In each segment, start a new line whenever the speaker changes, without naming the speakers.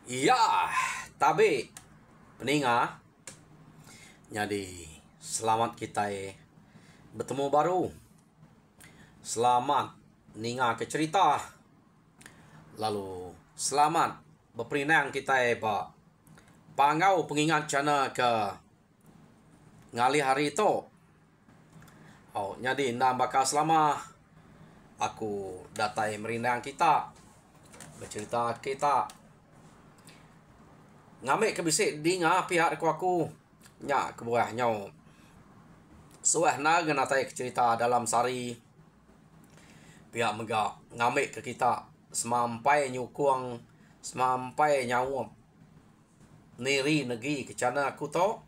Iya, tapi peninga. Jadi selamat kita bertemu baru. Selamat ninga ke cerita. Lalu selamat berperinang kita pak pangau pengingat cana ke ngali hari itu. Oh, jadi ndak bakal selama aku datai merinang kita bercerita kita ngamik ke bisik di nga pihak aku nya ke buah nyau suah na genatai cerita dalam sari pihak mega ngamik ke kita semampai nyukung semampai nyawa niri negi ke cana aku to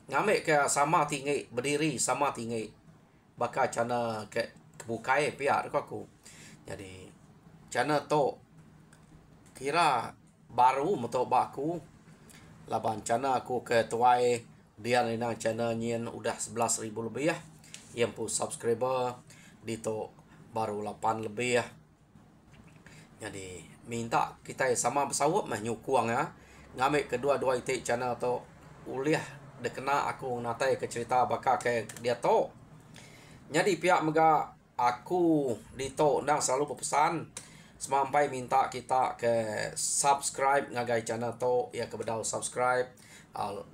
ngamik ke sama tinggi berdiri sama tinggi bakal cana ke kebukai pihak aku jadi cana to kira baru untuk baku laban cana aku ke tuai dia nang channel nyen udah 11.000 lebih ya yang pu subscriber di to baru 8 lebih ya jadi minta kita sama bersawap mah nyukuang ya ngambil kedua-dua itik channel to uliah dekena aku natai ke cerita bakal ke dia to jadi pihak mega aku di to nang selalu berpesan semampai minta kita ke subscribe ngagai channel to ya ke bedau subscribe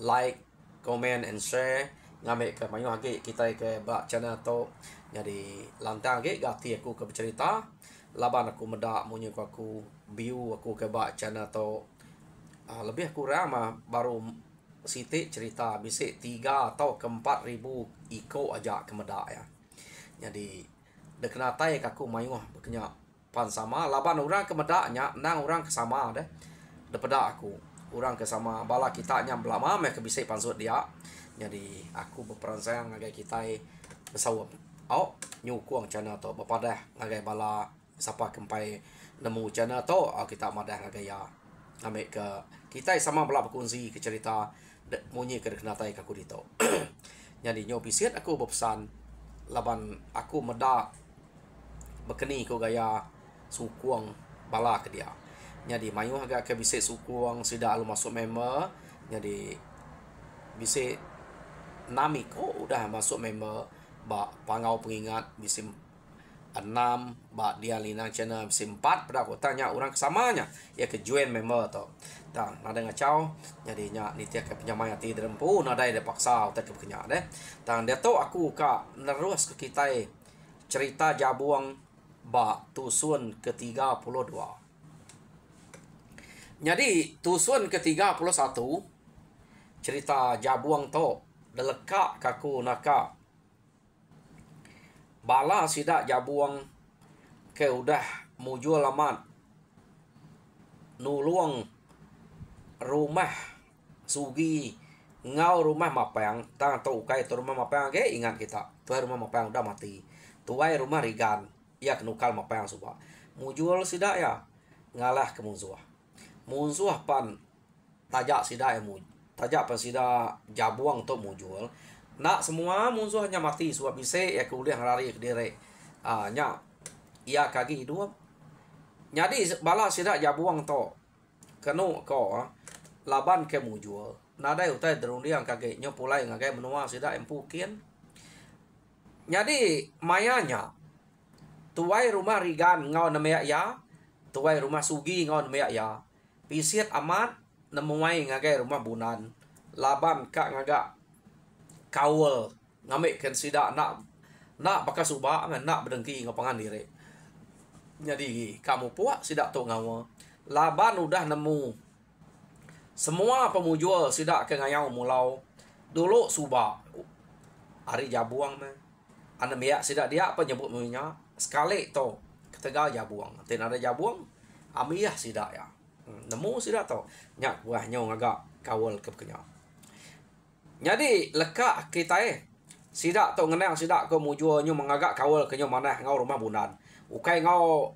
like comment and share ngambil ke mayu agi kita ke bak channel to jadi lantang agi gati aku ke bercerita laban aku medak munyi aku view aku ke bak channel to lebih kurang mah baru sitik cerita bisik 3 atau ke 4.000 iko aja ke medak ya jadi dekenatai aku mayu berkenyak pan sama laban orang ke medaknya nang orang kesama deh daripada aku orang kesama bala kita nya belama meh ke bisik pansut dia jadi aku berperan sayang ngagai kita bersawap nyukung channel to bepadah ngagai bala siapa kempai nemu channel to kita madah ngagai ya ambil ke kita sama bala berkongsi ke cerita munyi ke kenatai aku dito jadi nyo bisit aku berpesan laban aku medak berkeni ko gaya sukuang bala ke dia jadi mayu agak ke bisik sukuang sudah alu masuk member jadi bisik nami ko udah masuk member bak pangau pengingat bisik 6 bak dia linang channel bisik 4 pada aku tanya orang kesamanya ya ke join member to tang nada ngacau jadi nya ni tiak ke penyamai hati derempu nada dia paksa utak ke kenya deh tang dia to aku ka nerus ke kita cerita jabuang bak tusun ke-32. Jadi tusun ke-31 cerita jabuang to delekak kaku naka bala sidak jabuang ke udah mujual lamat nuluang rumah sugi ngau rumah mapang tang to ukai to rumah mapang ke ingat kita tuai rumah mapang udah mati tuai rumah rigan ya kenukal mapang suba mujual sidak ya ngalah ke musuh pan tajak sidak tajak pan sidak jabuang to mujual nak semua musuh hanya mati suap bise ya kuliah lari ke diri nya ia kaki hidup jadi bala sidak jabuang to kenu ko laban ke mujual nadai utai derundiang kaki nyo pulai ngagai menua sidak empukin jadi mayanya tuai rumah rigan ngau nemeyak ya tuai rumah sugi ngau nemeyak ya pisit amat nemuai ngagai rumah bunan laban kak ngagak kawal ngamik ken sidak nak bakal subak nak berdengki ngapangan diri jadi kamu puak sidak tu ngawa laban udah nemu semua pemujual sidak ke ngayau mulau dulu subak hari jabuang meh anda meyak sidak dia apa nyebut munya sekali to ketegal jabuang nanti ada jabuang amiyah sidak ya nemu sidak to nyak buahnya ngagak kawal ke kenya jadi lekak kita sidak to ngenang sidak ko mujuannya mengagak kawal kenyo manah ngau rumah bunan ukai ngau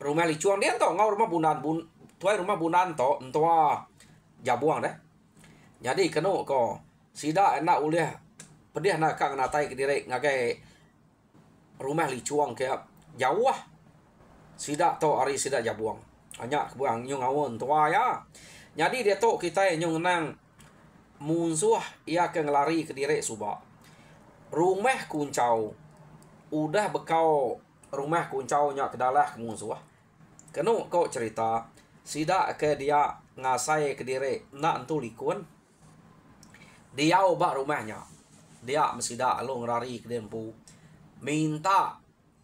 rumah licuang dia to ngau rumah bunan tuai rumah bunan to entua jabuang deh jadi kenu ko sidak enak uliah pedih nak kang natai ke diri ngagai rumah licuang ke jauh sidak to ari sidak jabuang Banyak kebuang nyung awon tua ya. Jadi dia tok kita nyung nang munsuh ia ke ngelari ke direk subak. Rumah kuncau. Udah bekau rumah kuncau nya ke dalah ke munsuh. Kenu kau cerita sida ke dia ngasai ke direk nak entu likun. Dia ubah rumahnya. Dia mesti dak lu ngelari ke dempu. Minta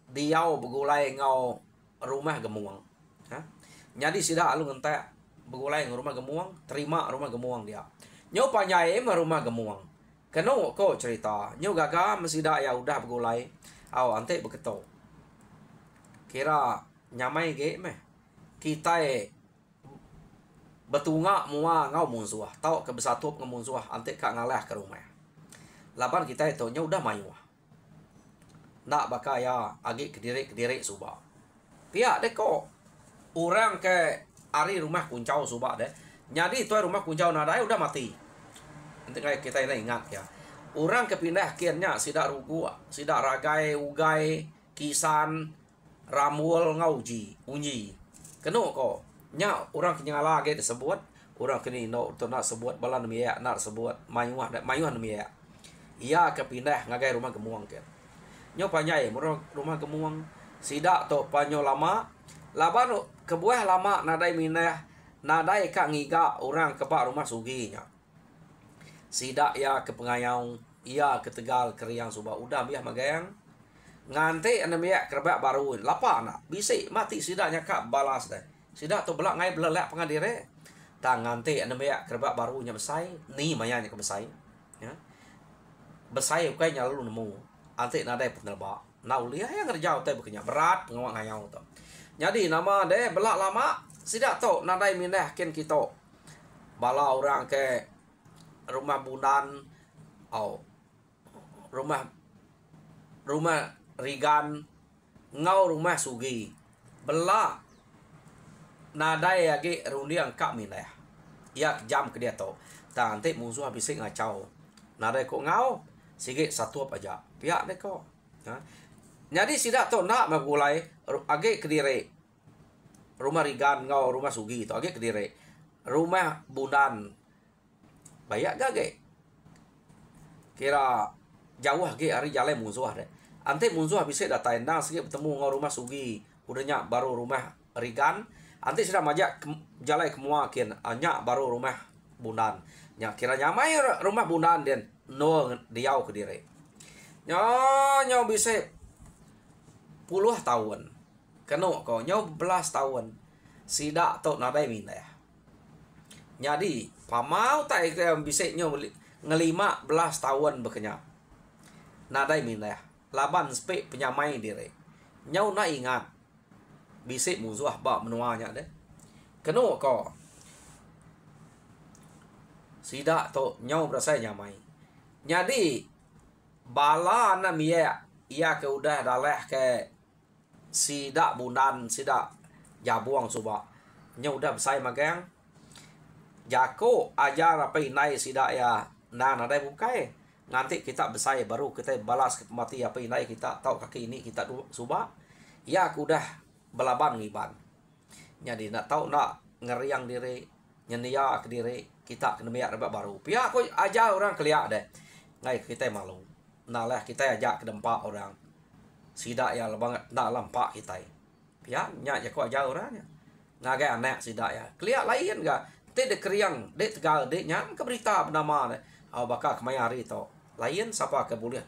dia begulai ngau rumah gemuang. Ha? Jadi sida lu ngentek begulai ngau rumah gemuang, terima rumah gemuang dia. Nyo panyai rumah gemuang. Kenu kau cerita, nyo gaga mesti dak ya udah begulai. Aw ante beketo. Kira nyamai ge meh. Kita betunga mua ngau munsuah. Tau ke besatup ngau munsuah ante kak ngalah ke rumah. Laban kita itu nyo udah mayuah. Nak bakaya agi kediri subak. Pihak dek kok orang ke ari rumah kuncau subak deh. Jadi tu rumah kuncau nadai udah mati. Nanti kayak kita ini ingat ya. Orang kepindah kiannya sidak rugu, sidak ragai, ugai, kisan, ramul, ngauji, unyi. Kenu kok. Nya orang kenyala lagi disebut. Orang kini tu nak sebut balan miyak, nak sebut mayuah miyak. Ia kepindah ngagai rumah gemuang kian. Nyo panyai rumah gemuang. Sidak to panyo lama. Laban kebuah lama nadai minah. Nadai kak ngiga orang kebak rumah suginya. Sidak ya ke pengayau. Ia ke Tegal keriang subak. Udah biar magayang. Ngante ane miak kerbak baru. Lapa nak. Bisik mati sidaknya kak balas deh. Sidak tu belak ngai belak pengadire. Tak ngante ane miak kerbak barunya besai. Ni mayanya ke besai. Ya. Besai bukannya lalu nemu. Ante nadai penelbak. Nau liah yang kerja utai bekenya berat pengawang ngayau tu. Jadi nama deh belak lama sidak tu nadai minah ken kita. Bala orang ke rumah bundan rumah rigan ngau rumah sugi bela nadai lagi rundiang kak minah. Ia jam ke dia tu. Nanti musuh habis ngacau. Nadai kok ngau sige satu apa aja. Pihak deh kok. Ha? Jadi sidak tu nak magulai age kediri. Rumah rigan ngau rumah sugi tu age kediri. Rumah bundan bayak gage. Kira jauh ge hari jalan musuh deh. Ante musuh habis datang nang sikit bertemu ngau rumah sugi. Udahnya baru rumah rigan. Ante sudah majak jalan kemua kian. Anya baru rumah bundan. Nya kira nyamai rumah bundan den no diau ke diri. Nyo bisa puluh tahun. Keno ko nyo belas tahun. Sidak tok nadai minah. Jadi pamau tak bisa nyo 15 tahun bekenya. Nadai minah. Laban spek penyamai diri. Nyo nak ingat. Bisik musuh bak menuanya deh. Keno ko. Sidak tok nyo berasa nyamai. Jadi bala na miya ia ke udah dalah ke sidak bundan sidak jabuang subak. Nyo udah besai magang. Jako ajar apa inai sidak ya na nadai bukai. Nanti kita besai baru kita balas ke mati apa inai kita tahu kaki ini kita subak. Ya aku udah belaban ngiban. Jadi nak tahu nak ngeriang diri nyenia ke diri kita kena miyak rebak baru. Pihak aku ajar orang keliak deh. Ngai kita malu. Nah lah kita ajak ke dempak orang. Sidak ya banget nak lampak kita. Pihak nyak aku ajar orangnya. Ngagai anak sidak ya. Keliak lain gak. Te de keriang, de Tegal, de nyam ke berita bernama deh. Bakal kemai hari tu. Lain siapa ke boleh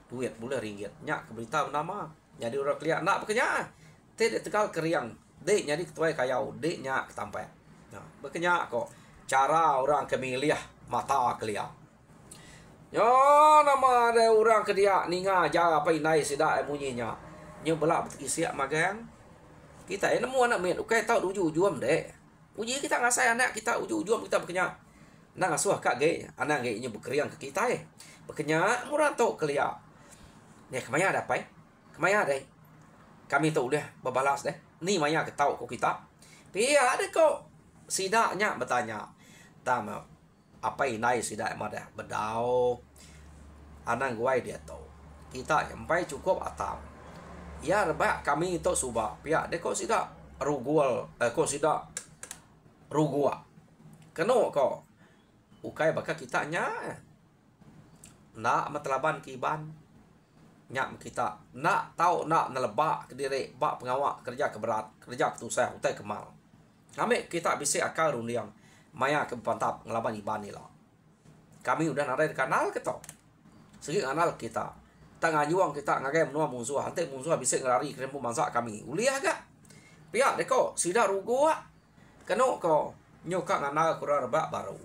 duit, boleh ringgit. Nyak ke berita bernama. Jadi orang keliak nak berkenya. Te de Tegal keriang. De jadi ketua kayau, de nyak ke tampai. Nah, berkenya kok. Cara orang kemilih mata keliak. Yo nama ada orang ke dia ninga jaga apa inai sidak munyinya. Nyo belak berkisiak magang. Kita nemu anak met, ukai tahu uju-ujuam deh. Uji kita ngasai anak kita uju-ujuam kita berkenya. Nak ngasuh kak ge, anak ge nya berkeriang ke kita Berkenya murah tau kelia. Nih kemaya ada apa? Kemaya ada. Kami tahu deh babalas deh. Ni maya ke tahu kok kita. Pia ada kok sidaknya bertanya. Tama apa inai sidak madah bedau. Anak guai dia tahu. Kita sampai cukup atau. Ya rebak kami itu subak. Pia ada kok sidak rugul ko sida rugua keno ko ukai baka kita nya nak matlaban kiban nya kita nak tahu nak nelebak ke diri bak pengawak kerja keberat kerja ketusah utai kemal kami kita bisa akal rundiang maya ke pantap ngelaban iban ni lah kami udah narai kanal ketok segi kanal kita tengah juang kita ngagai menua musuh hantai musuh bisa ngelari kerempu mangsa kami uliah gak pihak deko sida rugu keno ko nyoka ngana kurang rebak baru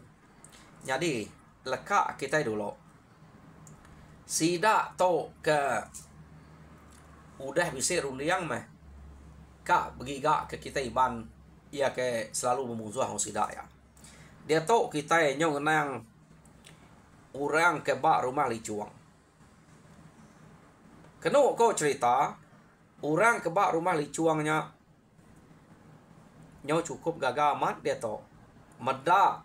jadi lekak kita dulu sida to ke udah bisa rundiang meh kak begiga ke kita iban ia ke selalu memusuh hong sida ya dia to kita nyong nang orang ke bak rumah licuang keno ko cerita orang ke bak rumah licuangnya nyo cukup gagal amat dia to meda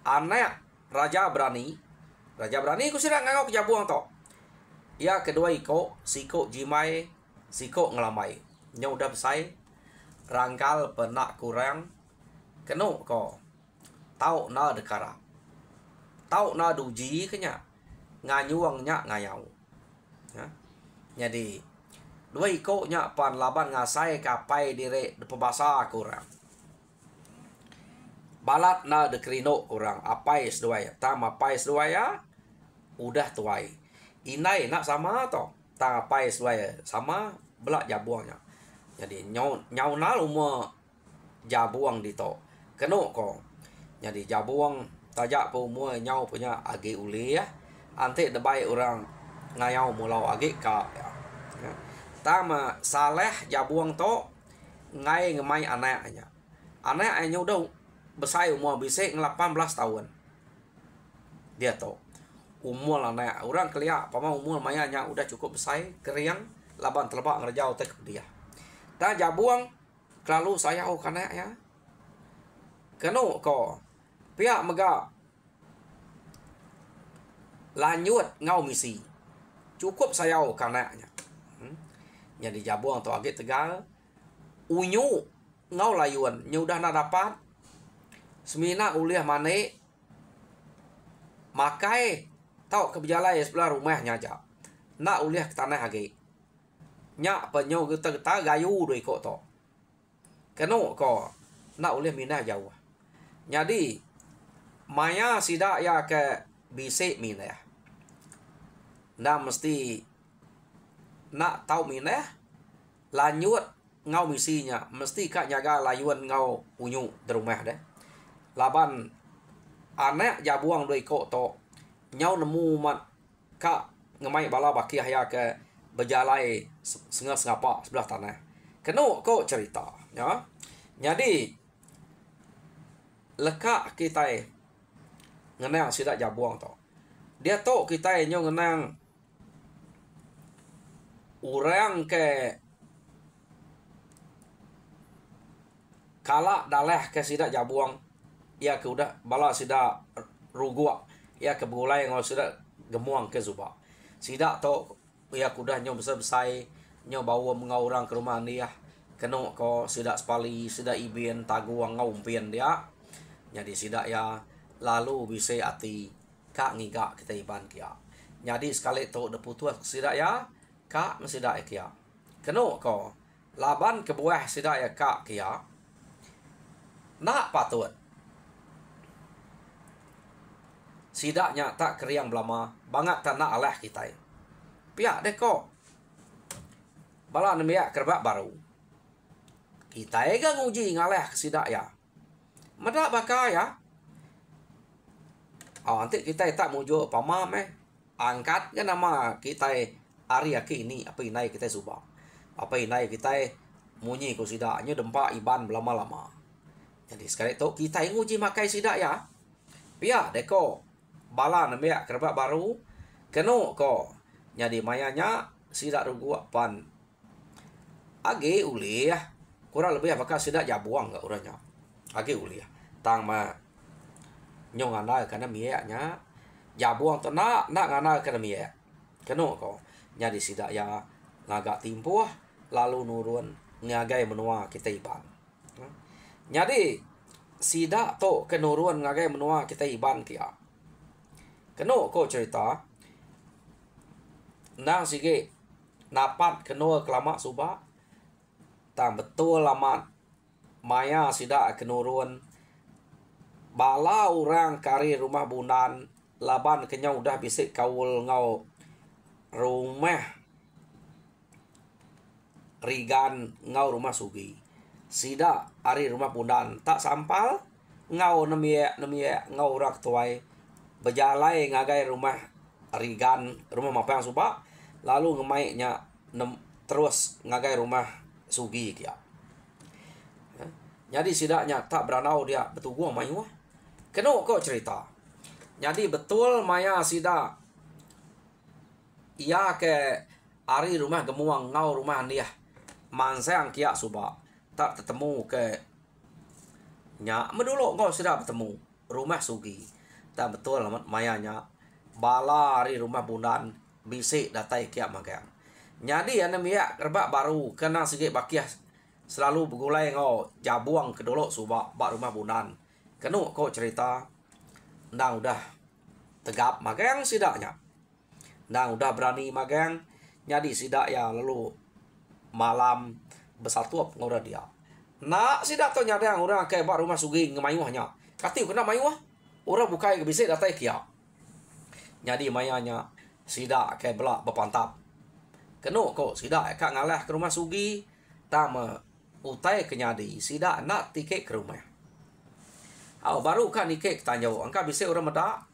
anak raja berani ku sira ngangok jabuang to ya kedua iko siko jimai siko ngelamai nyo udah besai rangkal penak kurang keno ko tau na dekara tau na duji kenya nganyuangnya ngayau ya. Jadi dua iko nya pan laban ngasai kapai dire de pebasa kurang balat na de krino kurang apai seduaya tam apai seduaya udah tuai inai nak sama to tang apai seduaya sama belak jabuangnya jadi nyau na lumua jabuang di to keno ko jadi jabuang tajak po mua nyau punya agi uli ya ante debai orang ngayau mulau agi ka ya. Tama saleh jabuang to ngai ngemai anaknya udah besar umur bisa 18 tahun dia to umur anak orang kelia pama umur mayanya udah cukup besar keriang laban telebak ngerjau tek dia ta jabuang lalu saya kana ya keno ko pihak mega lanjut ngau misi cukup saya kanaknya jadi jabuang to agak tegal unyu ngau layuan nyudah na dapat semina uliah mane makai tau kebejalai sebelah rumahnya aja nak uliah ke tanah age nya penyo kita gayu doi kok to keno ko nak uliah minah jauh jadi maya sida ya ke bisik minah nah mesti nak tahu minah lanjut ngau misinya mesti kak jaga layuan ngau unyu di rumah deh laban anak jabuang doi kok to nyau nemu mat kak ngemai bala baki ya ke berjalai sengapa sebelah tanah keno kok cerita ya jadi lekak kita ngenang sidak jabuang to dia to kita nyo ngenang orang ke kala dalah ke sidak jabuang ya ke udah bala sidak rugua ya ke bulai ngau sidak gemuang ke zuba sidak to ya kudah nyo besar-besar nyo bawa mengau orang ke rumah dia keno ko sidak sepali sidak ibin taguang ngau umpien dia jadi sidak ya lalu bisa ati kak ngigak kita iban kia jadi sekali to de putus sidak ya kak mesidak kia keno ko laban ke buah sidak ya kak kia nak patut sidaknya tak keriang belama banget tak nak alah kita pihak deko bala nemia kerbak baru kita ga nguji ngalah sidak ya medak baka ya nanti kita tak mujo pamam angkat kan nama kita hari ini apa inai kita subah apa inai kita munyi ku sidaknya dempa iban lama-lama jadi sekali tu kita nguji makai sidak ya pihak deko bala nemia kerbak baru keno ko jadi mayanya sidak rugu pan age uli ya kurang lebih apakah sidak jabuang gak urangnya age uli ya tang ma nyong anda kana mianya jabuang to nak ngana kana mia keno ko jadi sidak ya ngagak timpuh lalu nurun ngagai menua kita iban. Jadi sida to kenuruan ngagai menua kita iban kia. Keno ko cerita nang sige napat kenua kelama suba tang betul lamat maya sida kenuruan bala orang kari rumah bunan laban kenyau dah bisik kaul ngau rumah rigan ngau rumah sugi sida ari rumah bunan tak sampal ngau nemie ngau rak tuai berjalai ngagai rumah rigan rumah mapang suba lalu ngemaiknya terus ngagai rumah sugi kia. Jadi sidaknya tak beranau dia betuguh mayuh. Keno kok cerita. Jadi betul maya sida ia ke ari rumah gemuang ngau rumah dia mansang kia suba tak ketemu ke nya medulok kau sida bertemu rumah sugi. Tak betul amat mayanya bala ari rumah bunan bisik datai kia magang. Jadi ane miak rebak baru kena sikit bakiah selalu bergulai ngau jabuang kedolok suba bak rumah bunan. Kenu kau cerita ndang udah tegap magang sidaknya. Ndang udah berani magang jadi sidak ya lalu malam bersatu ngora dia. Nak sidak tu nyadang orang ke bak rumah sugi ngemayuhnya. Katiu kena mayuh orang bukai ke bisik datai kia. Jadi mayanya sidak ke belak berpantap. Keno kok sidak kak ngalah ke rumah sugi tama utai kenyadi sidak nak tiket ke rumah. Baru kan tiket tanjau angka bisa orang medak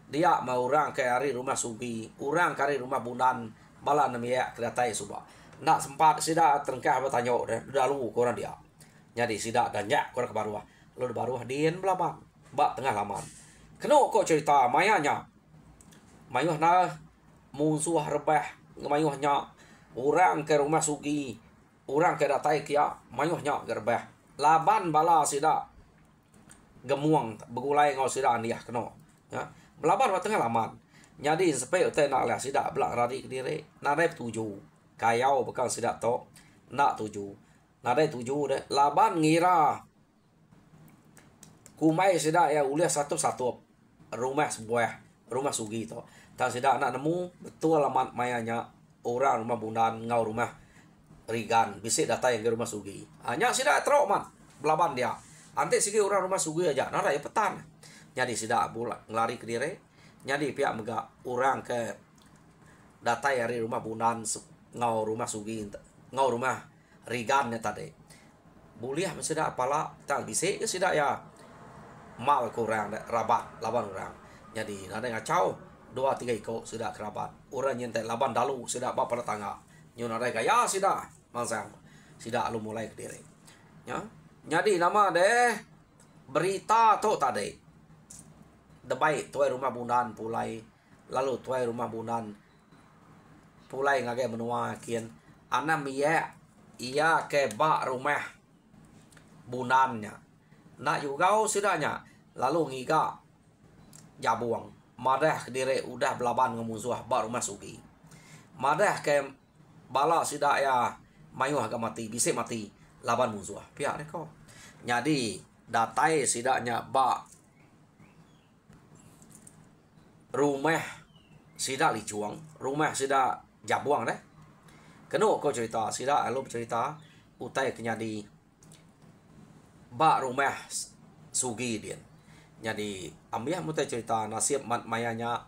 dia mau orang ke hari rumah sugi orang ke hari rumah bunan bala namia kedatai suba nak sempat sidak terengkah bertanya dah lalu korang dia. Jadi sidak dan nyak korang ke baruah lalu baruah dien belabang bak tengah laman. Keno kok cerita mayanya mayuh na musuh rebah mayuhnya orang ke rumah sugi orang ke datai kia mayuhnya gerbah laban bala sida gemuang begulai ngau sida aniah keno ya belaban wa tengah laman jadi sampai utai nak lah sida belak rari ke diri nadai tuju kayau bekal sida to nak tuju nadai tuju de laban ngira kumai sida ya uliah satu-satu rumah sebuah rumah sugi to. Tak sida nak nemu betul alamat mayanya orang rumah bunan ngau rumah rigan bisik data yang ke rumah sugi. Hanya sida terok man belaban dia. Ante sigi orang rumah sugi aja nara ya petan. Jadi sida bulat ngelari ke diri. Jadi pihak mega orang ke data dari rumah bunan ngau rumah sugi ngau rumah rigan ya tadi. Buliah sida pala tak bisik ke sida ya mal kurang rabat laban orang. Jadi nada ngacau 2-3 ikut sudah kerabat. Orang nyentai laban dalu sudah bapa pada tangga. Nyon ada kaya sudah mansang. Sudah lu mulai ke diri. Ya. Jadi nama deh berita tu tadi. Debai tuai rumah bunan pulai lalu tuai rumah bunan pulai ngagai menua kian ana mia ia ke bak rumah bunannya. Nak juga sudahnya lalu ngiga jabuang madah ke diri udah belaban ngemusuh bak rumah sugi. Madah ke bala sidak ya mayuh agak mati, bisik mati laban musuh. Pihak ni kau. Jadi datai sidaknya bak rumah sidak licuang, rumah sidak jabuang deh. Keno kau cerita sidak lu cerita utai kenyadi bak rumah sugi dia. Jadi ambiah mutai cerita nasib mat mayanya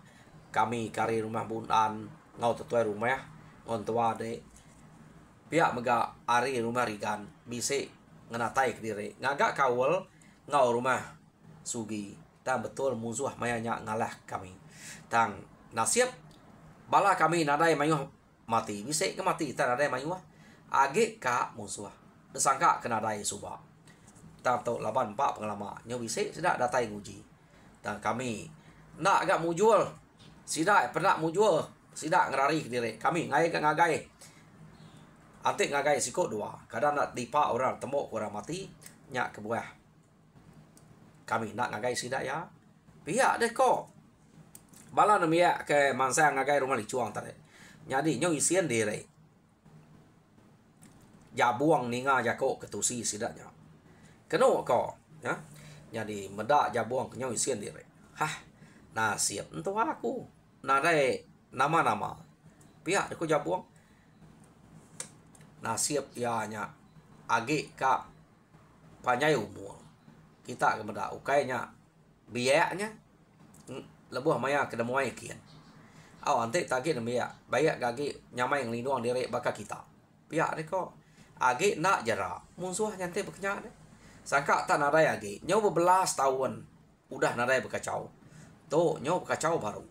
kami kari rumah bunan ngau tuai rumah ngon tua de pihak mega ari rumah rigan bisik ngenatai ke diri ngagak kawal ngau rumah sugi tang betul musuh mayanya ngalah kami tang nasib bala kami nadai mayuh mati bisik ke mati tang nadai mayuh age ka musuh desangka kena dai suba tahu laban pak pengalaman nyo bisik sedak datai nguji dan kami nak agak mujul sidak pernah mujul sidak ngerari ke diri kami ngai ke ngagai antik ngagai sikut dua kadang nak dipak orang temuk orang mati nyak ke buah kami nak ngagai sidak ya pihak deh kok bala namia ke mangsa ngagai rumah licuang tadi jadi nyo isian diri jabuang ninga jako ketusi sidaknya. Keno ko, ya. Jadi meda jabuang kenyo isian dire. Hah, nasib entu aku. Nadai nama-nama. Pihak aku jabuang. Nasib ya nya agi ka panyai umur. Kita ke meda ukainya biayanya lebuh maya ke demuai kian. Aw ante tagi na biaya. Bayak gagi nyamai ngelindung dire baka kita. Pihak ni ko agi nak jara. Musuh nyante bekenya de. Sangka tak nadai agi. Nyo berbelas tahun udah nadai berkacau. Tu nyo berkacau baru.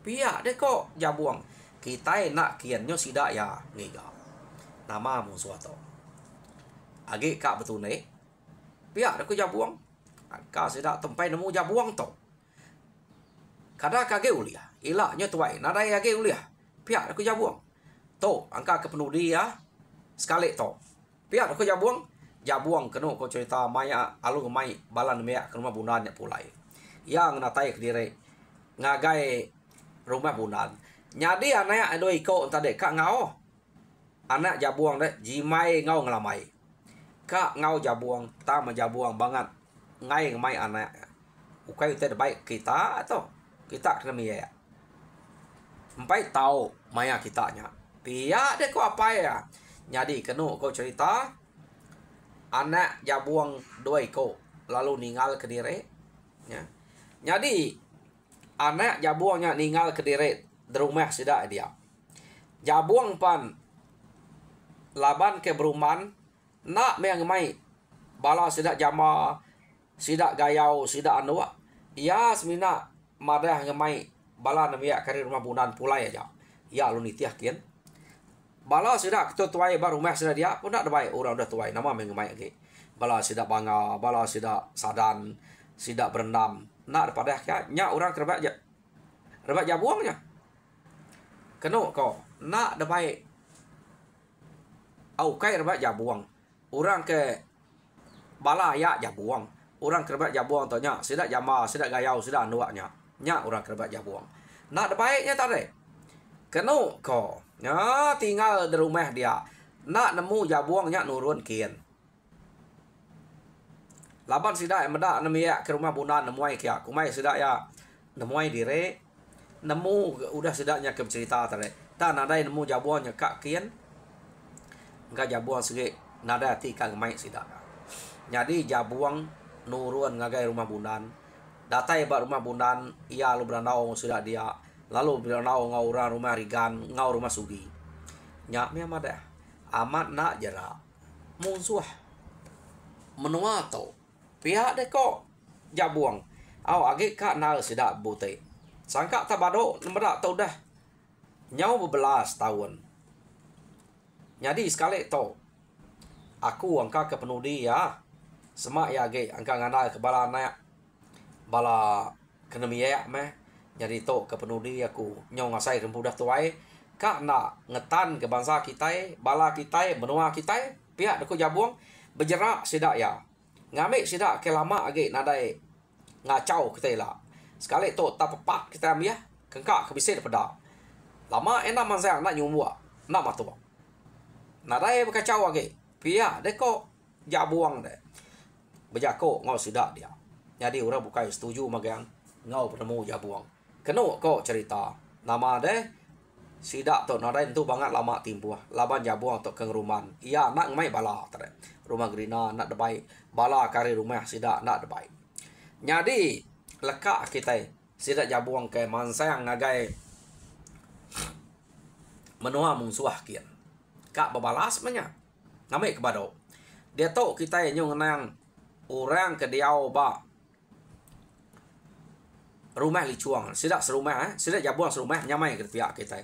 Pihak de ko jabuang. Kita nak kian nyo sidak ya ngiga. Nama musuh to. Agi kak betul ni. Pihak de ko jabuang. Ka sidak tempai nemu jabuang to. Kada kage uliah. Ilaknya tuai. Nadai age uliah. Pihak aku jabuang. To, angka kepenudi ya. Sekali to. Pihak aku jabuang. Jabuang kena ko cerita maya alung mai balan meyak ke rumah bundannya pulai. Yang natai ke diri. Ngagai rumah bundan. Nyadi anak adoi ko tadi kak ngau. Anak jabuang deh jimai ngau ngelamai. Kak ngau jabuang, tama jabuang banget. Ngai ngemai anak. Ukai itu baik kita atau kita kena miaya. Empai tahu maya kitanya. Pihak deh ko apa ya? Jadi kena ko cerita anak jabuang dua ko lalu ninggal ke diri. Ya. Jadi anak jabuangnya ninggal ke diri di rumah sidak dia. Jabuang pan laban ke beruman nak mengamai bala sidak jama sidak gayau sidak anua. Ya semina madah ngemai bala namia kari rumah bundan pulai aja. Ya lu nitiah kian. Bala sidak ketua tuai baru rumah sidak dia pun tak ada baik orang udah tuai nama mengemai lagi. Bala sidak bangga, bala sidak sadan, sidak berendam. Nak daripada ya nya orang kerbat aja. Kerbat jabuangnya. Kena kau nak ada baik. Au kai kerbat jabuang. Orang ke bala ya jabuang. Orang kerbat jabuang tu nya sidak jama, sidak gayau, sidak anuaknya. Nya orang kerbat jabuang. Nak ada baiknya tak ada. Kena ko. Ya tinggal di rumah dia. Nak nemu jabuangnya nurun kian. Laban sidak meda nemia ke rumah bundan nemuai kia. Kumai sidak ya nemuai dire. Nemu udah sidaknya ke cerita tadi. Tak ada nemu jabuangnya kak kian. Enggak jabuang segi nada ti kang mai sidak. Jadi jabuang nurun ngagai rumah bundan. Datai ba rumah bundan ia lu beranau sudah dia. Lalu beranau ngau orang rumah rigan, ngau rumah sugi. Nya mi amada. Amat nak jera. Musuh. Menua to. Pihak de ko jabuang. Au agi ka na sidak bute. Sangka tabado nemberak tau dah. Nyau berbelas tahun. Jadi sekali to. Aku angka ke penudi ya. Semak ya ge angka ngana ke bala anak. Bala kena miyak meh. Jadi to ke penudi aku nyong ngasai rempudah tuai. Kak nak ngetan ke bangsa kita, bala kita, benua kita, pihak deku jabuang berjerak sidak ya. Ngamik sidak ke lama age nadai ngacau kita lah. Sekali to tak pepak kita ambil kengkak kebisir pada. Lama enak mansang nak nyumua, nak matua. Nadai berkacau age. Pihak deko jabuang de. Berjako ngau sidak dia. Jadi orang bukan setuju magang ngau penemu jabuang. Kena kau cerita nama deh sidak tu nadai tu banget lama timbuah. Laban jabuang tu kengruman. Ia nak mai bala tadi. Rumah gerina nak debai. Bala kari rumah sidak nak debai. Jadi lekak kita sidak jabuang ke mansang ngagai menua mungsuah kian. Kak berbalas banyak. Ngamai kepada. Dia tahu kita nyung nang orang ke diau ba rumah licuang. Sidak serumah sidak jabuang serumah nyamai ke pihak kita.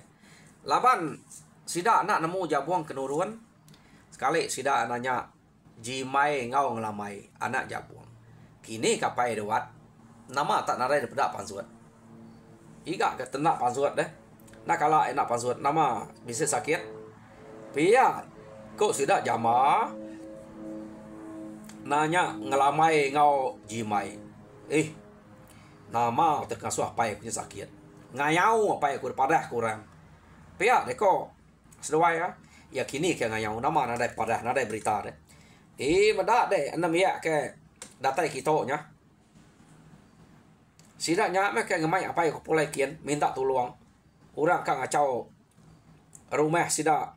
Laban sidak nak nemu jabuang kenuruan. Sekali sidak nanya jimai ngau ngelamai anak jabuang. Kini kapai dewat. Nama tak narai daripada pansuat. Iga ke tenak pansuat deh. Nak kala enak pansuat nama bisa sakit. Pihak kok sidak jama nanya ngelamai ngau jimai. Nama terkasuh apa yang punya sakit. Ngayau apa yang daripada kurang. Pihak deko sesuai ya. ya kini ke ngayau nama nadai pada nadai berita deh. Mada deh enam ya ke datai kita nya. Sidaknya mereka ngemai apa yang pulai kian minta tolong. Orang kan ngacau rumah sida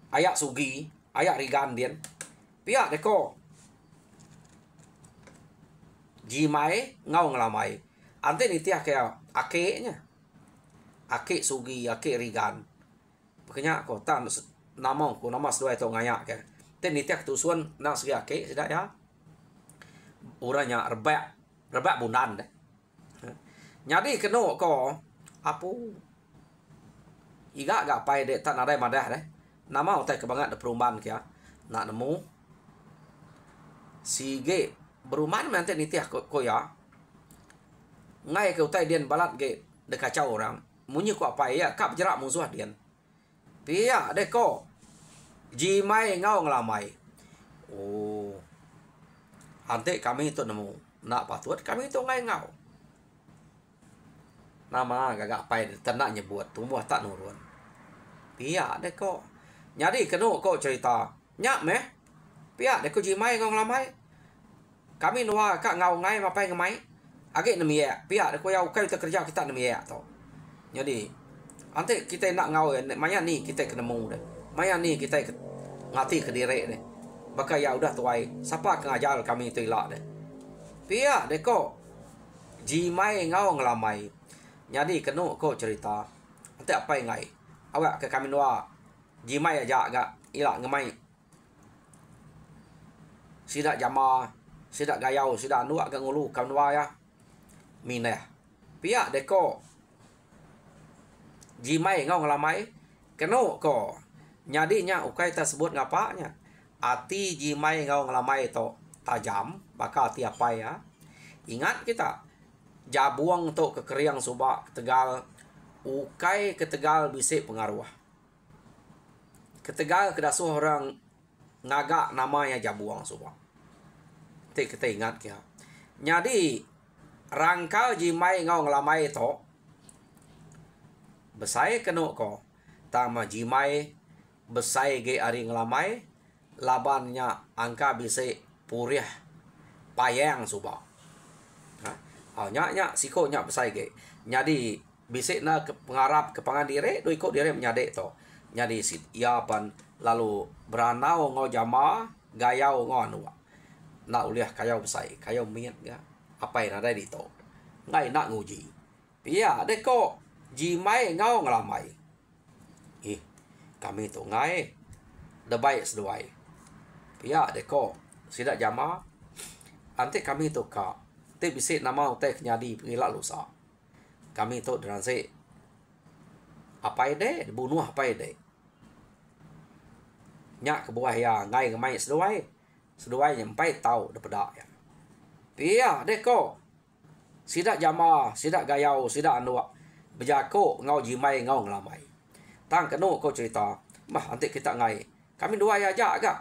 ayak sugi, ayak rigan dian. Pihak deko jimai ngau ngelamai. Ante ni tiak kayak akeknya. Akek sugi, akek rigan. Makanya ko tan nama ko nama sedua itu ngayak ke. Ten ni tiak tusuan nak segi akek sidak ya. Orangnya rebak bunan deh. Jadi kena ko apu iga gak pai dek tak nadai madah deh. Nama utai kebangat de perumahan kia. Nak nemu sige berumahan nanti ni tiak ko ya. Ngai ke utai dian balat ge de kacau orang. Munyi ko apa ya kap jerak musuh dian. Pia de ko jimai ngau ngelamai. Oh. Ante kami itu nemu nak patut kami itu ngai ngau. Nama gagak pai tenak nyebut tumbuh tak nurun. Pia de ko. Jadi kena ko cerita. Nyak meh. Pia de ko jimai ngau ngelamai. Kami nuah kak ngau ngai mapai ngemai. Agak nemi ya, pihak de ko yau kai kita kerja kita nemi ya to. Jadi, ante kita nak ngau maya ni kita kena mu deh. Maya ni kita ngati ke diri deh. Baka ya udah tuai, siapa ngajar kami tu ilak deh. Pihak de ko jimai ngau ngelamai. Jadi kena ko cerita. Ante apa yang ngai? Awak ke kami nuah jimai aja agak ilak ngemai. Sidak jama, sidak gayau, sidak anu agak ngulu kami nuah ya. Minah. Pihak deko jimai ngau ngelamai. Keno ko. Nyadinya ukai tersebut ngapanya. Ati jimai ngau ngelamai to tajam. Bakal ati apa ya. Ingat kita. Jabuang to kekeriang subak Tegal. Ukai ke Tegal bisik pengaruh. Ke Tegal kedasuh orang ngagak namanya jabuang subak. Kita ingat kia. Nyadi rangkal jimai ngau ngelamai to besai kena ko tama jimai besai ge ari ngelamai labannya angka bisa purih payang suba nya siko nya besai ge nyadi bisa na ke pengarap ke pangandire do ikut dire menyadek to nyadi sit ia pan lalu beranau ngau jama gayau ngau anu nak uliah kayau besai kayau miet ya apa yang ada di to ngai nak nguji pia deko jimai ngau ngelamai kami tu ngai de baik seduai pia deko sidak jama ante kami tu ka te bisik nama te nyadi pengilak lusa kami tu dranse apa ide bunuh apa ide nyak ke buah ya ngai ngemai seduai nyampai tahu de pedak ya pia deko sidak jama, sidak gayau, sidak anu berjako ngau jimai ngau ngelamai. Tang keno ko cerita, mah nanti kita ngai. Kami dua ya aja agak.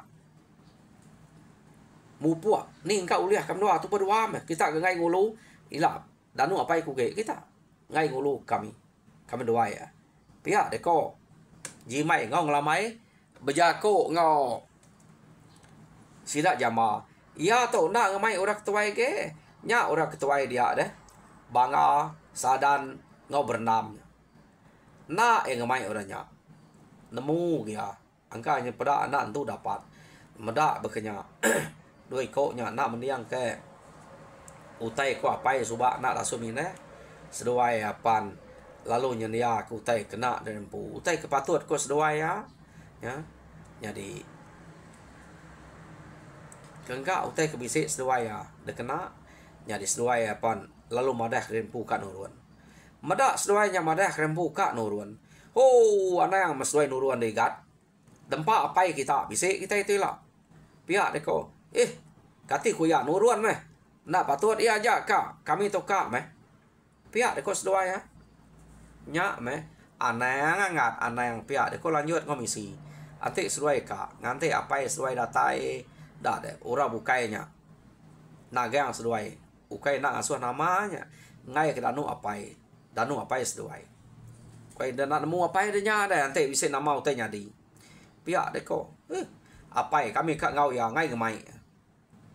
Mupua, ni engkau uliah kami dua tu berdua mah. Kita ngai ngulu, ilap. Danu apa iku ge kita. Ngai ngulu kami. Kami dua ya. Pihak deko jimai ngau ngelamai, berjako ngau sidak jama. Ya tu nak ngemai orang ketua ge. Nya orang ketua dia deh. Banga sadan ngau bernam. Na ngemai orangnya. Nemu dia. Angkanya pada anak tu dapat. Medak bekenya. Doi koknya nak mendiang ke utai ko apa subak nak langsung ini. Seduai apan lalu nyendia ku utai kena dan pu. Utai kepatut ko seduai ya. Ya. Jadi kengka utai kebisik seduai ya. De kena jadi seduai apan lalu madah rempu kat nurun. Madak seduainya madah rempu kat nurun. Oh, anak yang seduai nurun degat. Dempa apa kita bisik kita itu lah. Pihak deko. Kati ku ya nurun meh. Nak patut ia aja kak. Kami tu kak meh. Pihak deko seduai ya. Nyak meh. Anak yang pihak deko lanjut komisi. Antik seduai kak. Nganti apa seduai datai. Dah deh. Orang bukainya. Nagang seduai. Ukai nak asuh namanya. Ngai ke danu apai. Danu apai seduai. Kau dah nak nemu apa dia nya dah nanti bisa nama utai nyadi. Pihak deko. Apa kami kat ngau ya ngai gemai.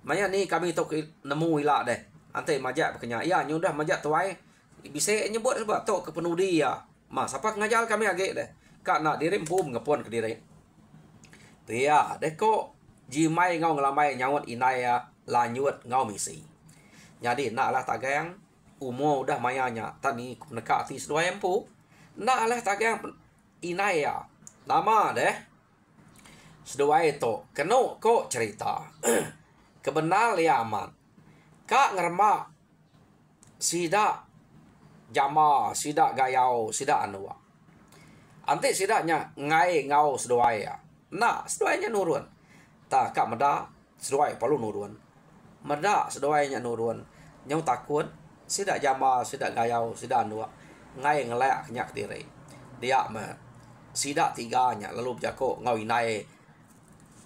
Maya ni kami tok nemu ila deh. Nanti majak berkenya. Ya nyudah majak tuai. Bisa nyebut sebab tok ke penuh dia. Mas apa ngajar kami agak deh. Kak nak diri pum ngepon ke diri. Pihak deko jimai ngau ngelamai nyawat inaya lanyut ngau misi. Jadi naklah tagang umur udah mayanya tani nekak ti sedua empu. Naklah tagang inaya nama deh. Sedua itu keno ko cerita. Kebenar liaman. Kak ngerma sida jama sida gayau sida anua. Anti sidaknya ngai ngau sedua ya. Nah seduanya nurun. Tak kak meda sedua perlu nurun. Meda seduanya nurun. Nyau takut sidak jama sidak gayau sidak anua. Ngai ngelak kenyak diri. Dia sidak tiganya lalu berjako ngau inai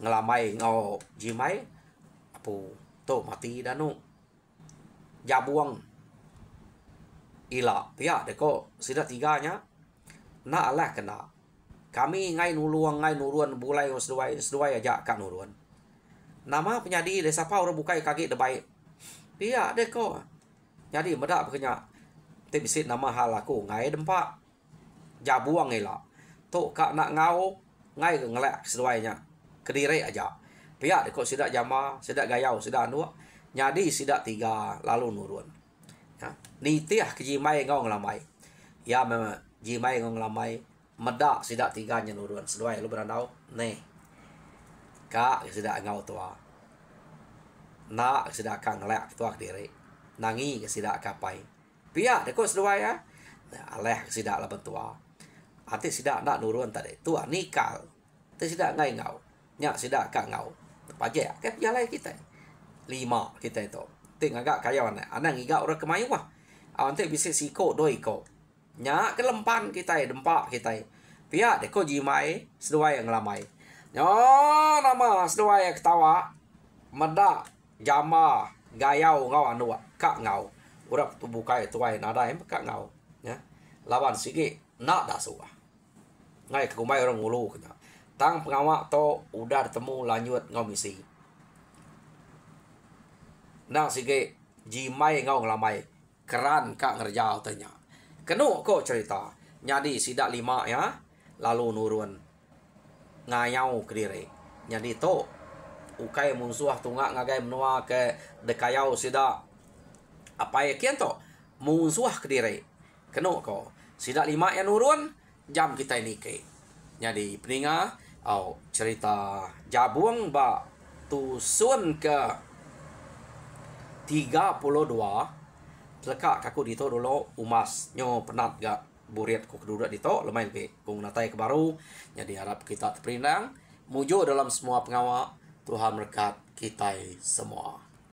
ngelamai ngau jimai apu to mati danu jabuang ila pihak deko sidak tiganya nak lah kena kami ngai nurun bulai seduai aja kan nurun nama penyadi desa pau orang bukai kaki debai pihak deko jadi medak berkenya tibisit nama hal aku ngai dempak jabuang ila to kak nak ngau ngai ke ngelak seduainya kediri aja pihak deko sidak jama sidak gayau sidak anu nyadi sidak tiga lalu nurun ya nitiah kejimai ngau ngelamai ya memang jimai ngau ngelamai medak sidak tiganya nurun seduai lu berandau nih kak sidak ngau tua nak sidak kang ngelak tua kediri nangi ke sidak kapai pihak deko seduai ya aleh sidak lah bentua hati sidak nak nurun tadi tua nikal tu sidak ngai ngau nyak sidak kak ngau pajak ke pialai kita 5 kita itu ting agak kayawan anang iga orang kemayu wah ante bisa siko doi ko nyak kelempan kita dempak kita pihak deko jimai seduai yang lamai nyo nama seduai ketawa meda jama gayau ngau anu kak ngau urap tu bukai tuai nada em kak ngau ya lawan sigi nak dah suah ngai ke kumai orang ngulu kena tang pengawak to udah ketemu lanjut ngau misi nang sige jimai ngau ngelamai keran kak ngerjau tanya kenu kok cerita nyadi sidak 5 ya lalu nurun ngayau ke diri nyadi to ukai musuh tunggak ngagai menua ke dekayau sidak apa ya kian to musuh ke diri kenu kok sidak 5 ya nurun jam kita ini ke nyadi peninga cerita jabuang ba tusun ke 32 telekak kaku dito dulu umas nyo penat gak buriat ku kedua dito lumayan ke kung natai ke baru jadi harap kita terperinang mujo dalam semua pengawak Tuhan berkat kita semua.